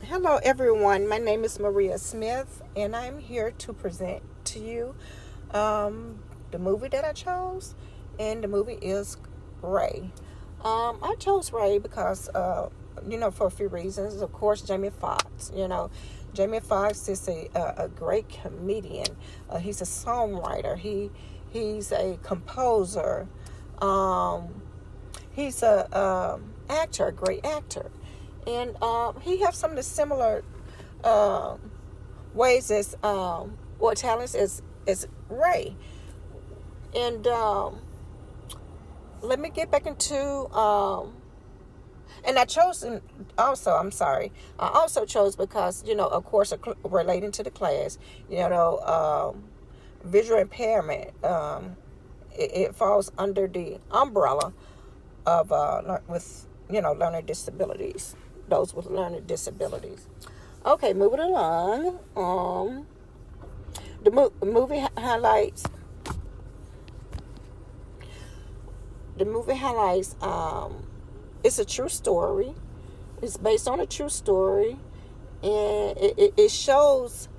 Hello, everyone. My name is Maria Smith, and I'm here to present to you the movie that I chose, and the movie is Ray. I chose Ray because, for a few reasons. Of course, Jamie Foxx. Jamie Foxx is a great comedian. He's a songwriter. He's a composer. Um, he's a actor, a great actor, and he has some of the similar uh, ways as or talents as Ray. And let me get back into and I chose also. I'm sorry. I also chose because of course, relating to the class, visual impairment. It falls under the umbrella of with learning disabilities, those with learning disabilities. Okay, moving along. The movie highlights. It's a true story. It's based on a true story, and it shows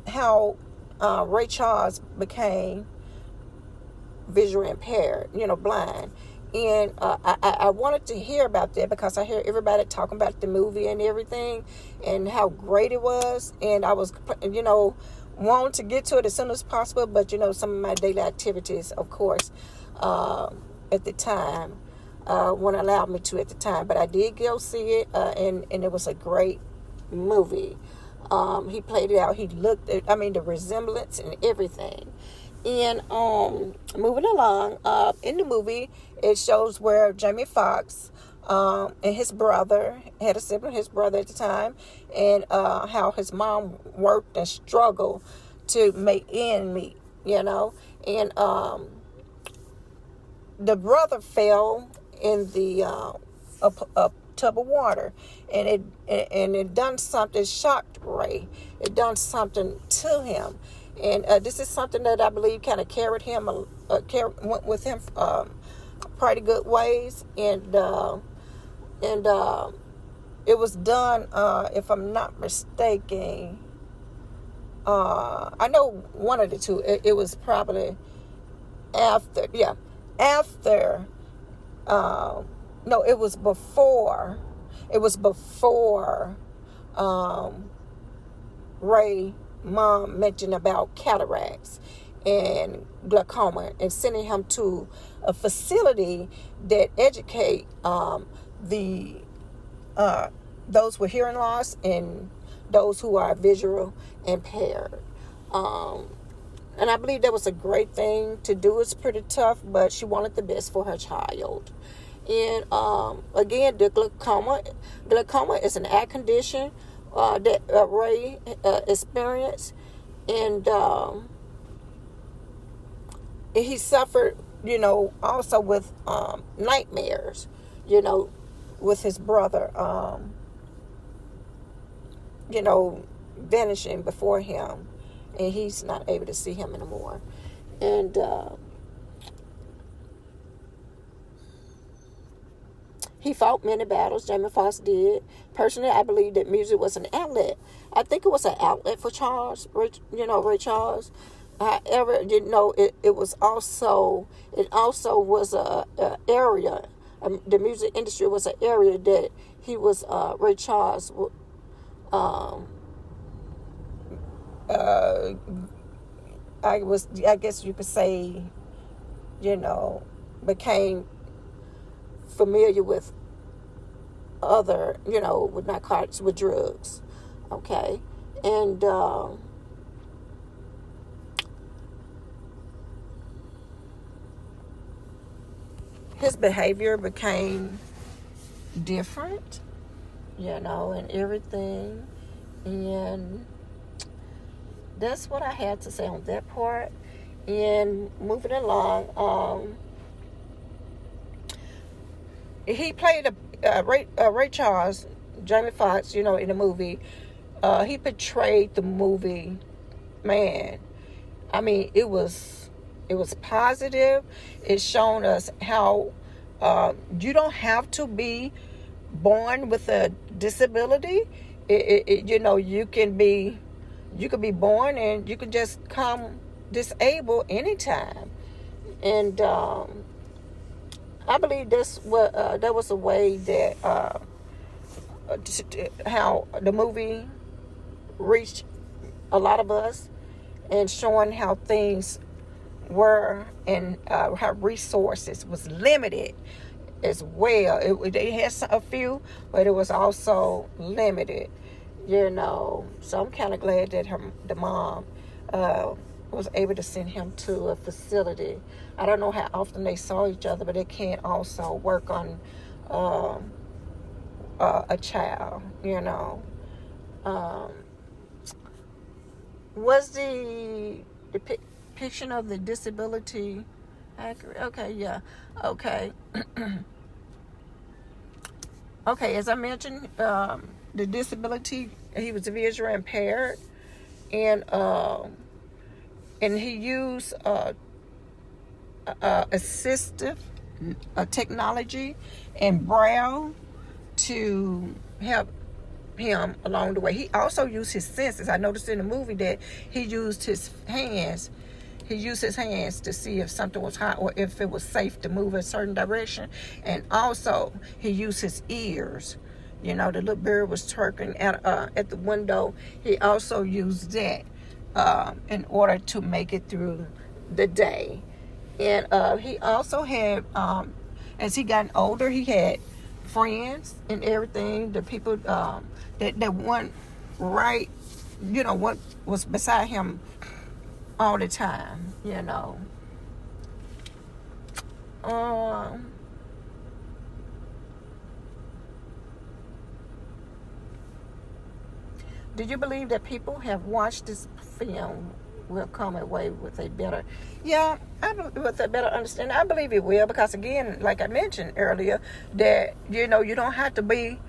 how Ray Charles became visually impaired, blind. And I wanted to hear about that because I hear everybody talking about the movie and everything and how great it was. And I was, wanting to get to it as soon as possible. But, some of my daily activities, of course, at the time, wouldn't allow me to at the time. But I did go see it, and it was a great movie. He played it out. He looked at, the resemblance and everything. And moving along, in the movie, it shows where Jamie Foxx and his brother had a sibling, his brother at the time, and how his mom worked and struggled to make ends meet, And the brother fell in the a tub of water, and it done something, shocked Ray. It done something to him. And this is something that I believe kind of went with him pretty good ways. And it was done, if I'm not mistaken, I know one of the two, it was probably after, no, it was before Ray mom mentioned about cataracts and glaucoma, and sending him to a facility that educate the those with hearing loss and those who are visual impaired. And I believe that was a great thing to do. It's pretty tough, but she wanted the best for her child. And again, the glaucoma is an eye condition that Ray experienced, and he suffered, also with nightmares, with his brother, vanishing before him, and he's not able to see him anymore. And he fought many battles, Jamie Foxx did. Personally, I believe that music was an outlet. I think it was an outlet for Ray Charles. However, it also was a area. The music industry was an area that he was, Ray Charles, I guess you could say, became familiar with other, with narcotics, with drugs. Okay. And his behavior became different, and everything. And that's what I had to say on that part. And moving along, he played Ray Charles, Jamie Foxx, in the movie. He portrayed the movie, man. It was positive. It's shown us how you don't have to be born with a disability. you could be born and you can just come disabled anytime. And I believe that was a way that how the movie reached a lot of us, and showing how things were, and how resources was limited as well. They had a few, but it was also limited. So I'm kind of glad that the mom was able to send him to a facility. I don't know how often they saw each other, but they can also work on a child. Was the depiction of the disability accurate? Okay, yeah. Okay. Okay, as I mentioned, the disability, he was visually impaired, and he used assistive technology and Braille to help him along the way. He also used his senses. I noticed in the movie that he used his hands. He used his hands to see if something was hot or if it was safe to move a certain direction. And also, he used his ears. The little bird was twerking at the window. He also used that in order to make it through the day. And he also had, as he got older, he had friends and everything. The people that went right, what was beside him all the time. Do you believe that people have watched this film will come away with a better, with a better understanding? I believe it will, because again, like I mentioned earlier, that you don't have to be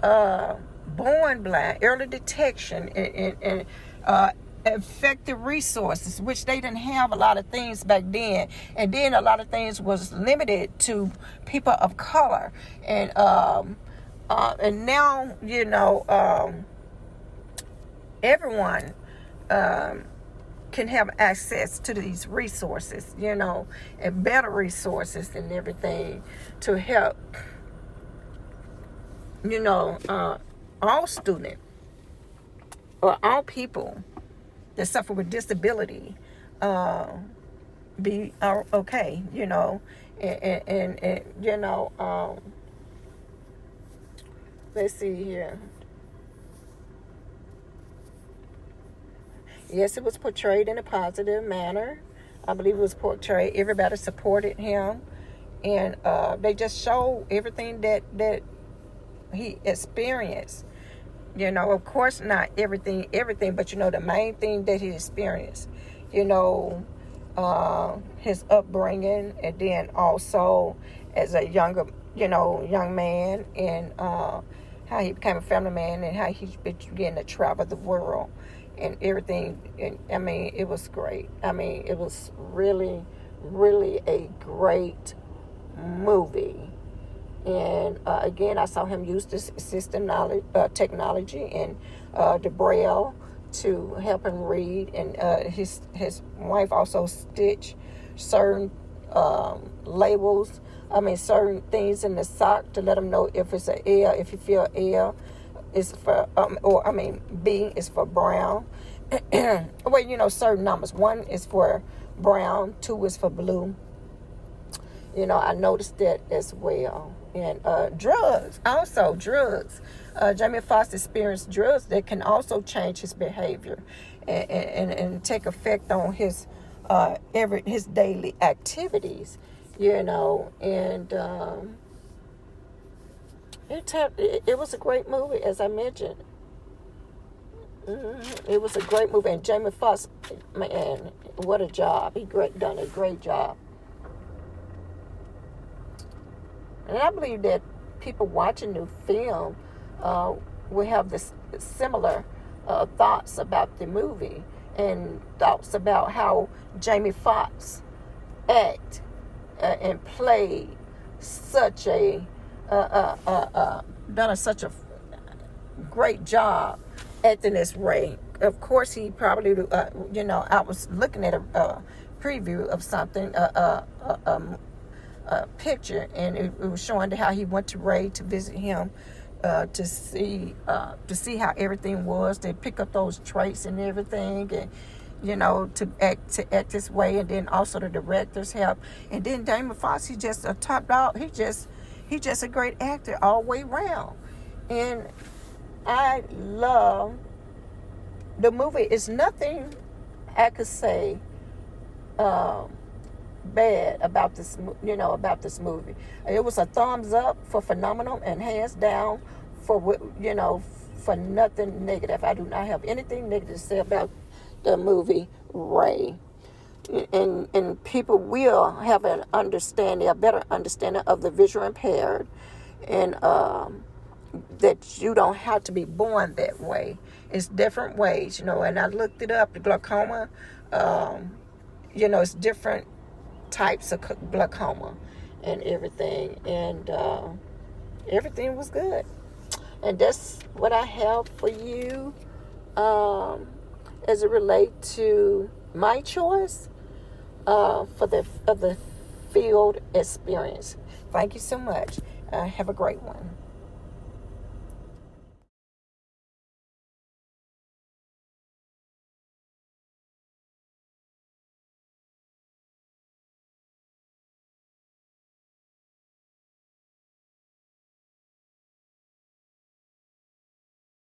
born blind. Early detection and effective resources, which they didn't have a lot of things back then, and then a lot of things was limited to people of color, and now everyone can have access to these resources, and better resources and everything to help, all students or all people that suffer with disability be okay, and let's see here. Yes, it was portrayed in a positive manner. I believe it was portrayed. Everybody supported him, and they just showed everything that he experienced. Of course, not everything, but the main thing that he experienced. His upbringing, and then also as a young man, and how he became a family man, and how he began to travel the world and everything. And it was great. It was really, really a great movie. And again, I saw him use this system technology and the Braille to help him read. And his wife also stitched certain labels. Certain things in the sock to let him know if it's an L, if you feel L, is for B is for brown. Certain numbers. 1 is for brown, 2 is for blue. I noticed that as well. And drugs. Jamie Foxx experienced drugs that can also change his behavior and take effect on his his daily activities. And it was a great movie, as I mentioned. It was a great movie, and Jamie Foxx, man, what a job! He done a great job. And I believe that people watching the film will have this similar thoughts about the movie, and thoughts about how Jamie Foxx act and played such a done such a great job acting as Ray. Of course, he probably, I was looking at a preview of something, a picture, and it was showing how he went to Ray to visit him, to see how everything was. They pick up those traits and everything, and to act this way, and then also the director's help, and then Damon Fox, he's just a top dog. He's just a great actor all the way around, and I love the movie. It's nothing I could say bad about this, about this movie. It was a thumbs up for phenomenal, and hands down for for nothing negative. I do not have anything negative to say about the movie Ray. And people will have a better understanding of the visual impaired, and that you don't have to be born that way. It's different ways, and I looked it up. The glaucoma, it's different types of glaucoma and everything, and everything was good. And that's what I have for you as it relates to my choice for the field experience. Thank you so much. Have a great one.